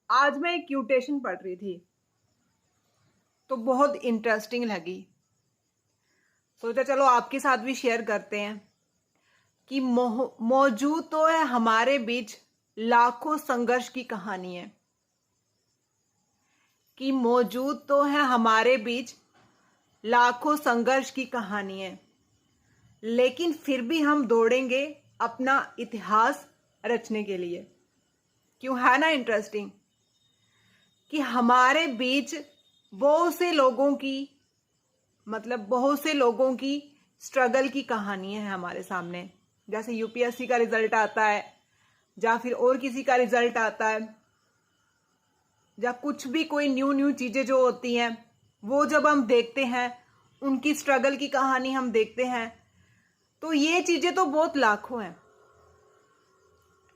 आज मैं एक क्यूटेशन पढ़ रही थी तो बहुत इंटरेस्टिंग लगी। सोचा चलो आपके साथ भी शेयर करते हैं कि मौजूद तो है हमारे बीच लाखों संघर्ष की कहानी है, कि मौजूद तो है हमारे बीच लाखों संघर्ष की कहानी है, लेकिन फिर भी हम दौड़ेंगे अपना इतिहास रचने के लिए। क्यों? है ना इंटरेस्टिंग कि हमारे बीच बहुत से लोगों की स्ट्रगल की कहानी है हमारे सामने। जैसे यूपीएससी का रिजल्ट आता है या फिर और किसी का रिजल्ट आता है या कुछ भी कोई न्यू चीजें जो होती हैं वो जब हम देखते हैं, उनकी स्ट्रगल की कहानी हम देखते हैं, तो ये चीजें तो बहुत लाखों हैं।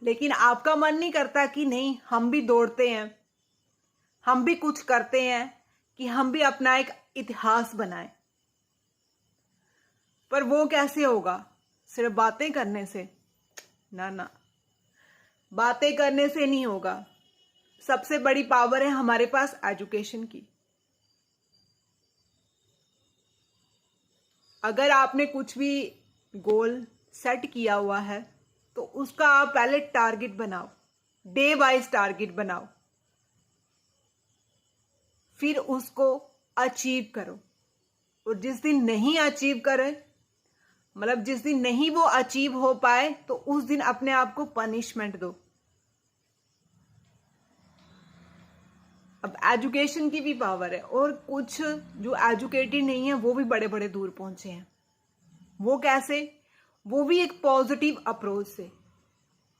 लेकिन आपका मन नहीं करता कि नहीं, हम भी दौड़ते हैं, हम भी कुछ करते हैं कि हम भी अपना एक इतिहास बनाएं। पर वो कैसे होगा? सिर्फ बातें करने से? ना, बातें करने से नहीं होगा। सबसे बड़ी पावर है हमारे पास एजुकेशन की। अगर आपने कुछ भी गोल सेट किया हुआ है तो उसका आप पहले टारगेट बनाओ, डे वाइज टारगेट बनाओ, फिर उसको अचीव करो। और जिस दिन नहीं अचीव करें, मतलब जिस दिन नहीं वो अचीव हो पाए, तो उस दिन अपने आप को पनिशमेंट दो। अब एजुकेशन की भी पावर है, और कुछ जो एजुकेटेड नहीं है वो भी बड़े बड़े दूर पहुंचे हैं। वो कैसे? वो भी एक पॉजिटिव अप्रोच से,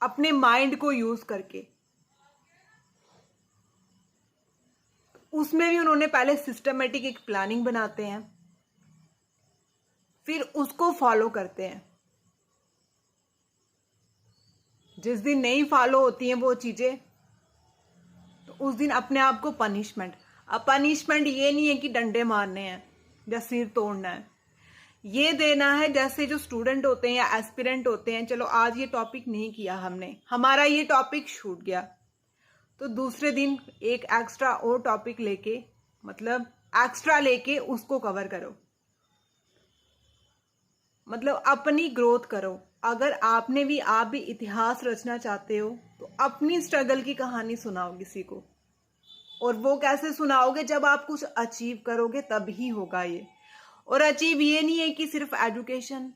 अपने माइंड को यूज करके। उसमें भी उन्होंने पहले सिस्टमेटिक एक प्लानिंग बनाते हैं, फिर उसको फॉलो करते हैं। जिस दिन नहीं फॉलो होती हैं वो चीजें, तो उस दिन अपने आप को पनिशमेंट। अब पनिशमेंट ये नहीं है कि डंडे मारने हैं या सिर तोड़ना है, ये देना है जैसे जो स्टूडेंट होते हैं या एस्पिरेंट होते हैं। चलो आज ये टॉपिक नहीं किया हमने, हमारा ये टॉपिक छूट गया, तो दूसरे दिन एक एक्स्ट्रा और टॉपिक लेके, मतलब एक्स्ट्रा लेके उसको कवर करो, मतलब अपनी ग्रोथ करो। अगर आप भी इतिहास रचना चाहते हो तो अपनी स्ट्रगल की कहानी सुनाओ किसी को। और वो कैसे सुनाओगे? जब आप कुछ अचीव करोगे तभी होगा ये। और अचीव ये नहीं है कि सिर्फ एजुकेशन,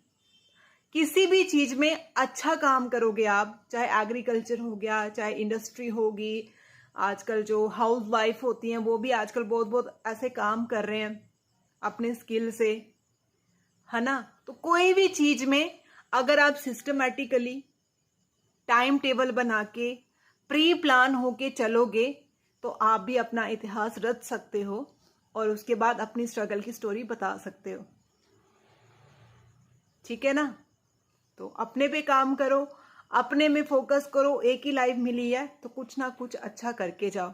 किसी भी चीज में अच्छा काम करोगे आप, चाहे एग्रीकल्चर हो गया, चाहे इंडस्ट्री होगी। आजकल जो हाउस वाइफ होती हैं वो भी आजकल बहुत बहुत ऐसे काम कर रहे हैं अपने स्किल से, है ना। तो कोई भी चीज में अगर आप सिस्टमेटिकली टाइम टेबल बना के प्री प्लान होके चलोगे तो आप भी अपना इतिहास रच सकते हो और उसके बाद अपनी स्ट्रगल की स्टोरी बता सकते हो। ठीक है ना? तो अपने पे काम करो, अपने में फोकस करो। एक ही लाइफ मिली है तो कुछ ना कुछ अच्छा करके जाओ।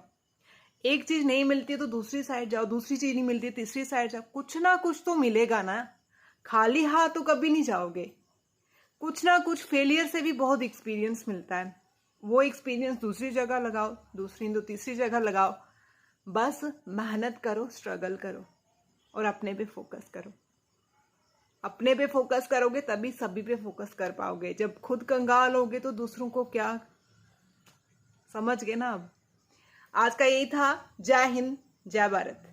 एक चीज नहीं मिलती तो दूसरी साइड जाओ, दूसरी चीज नहीं मिलती तीसरी साइड जाओ। कुछ ना कुछ तो मिलेगा ना, खाली हाथ तो कभी नहीं जाओगे। कुछ ना कुछ फेलियर से भी बहुत एक्सपीरियंस मिलता है। वो एक्सपीरियंस दूसरी जगह लगाओ, दूसरी तो तीसरी जगह लगाओ। बस मेहनत करो, स्ट्रगल करो और अपने पे फोकस करो। अपने पे फोकस करोगे तभी सभी पे फोकस कर पाओगे। जब खुद कंगाल होगे तो दूसरों को क्या? समझ गए ना? अब आज का यही था। जय हिंद, जय भारत।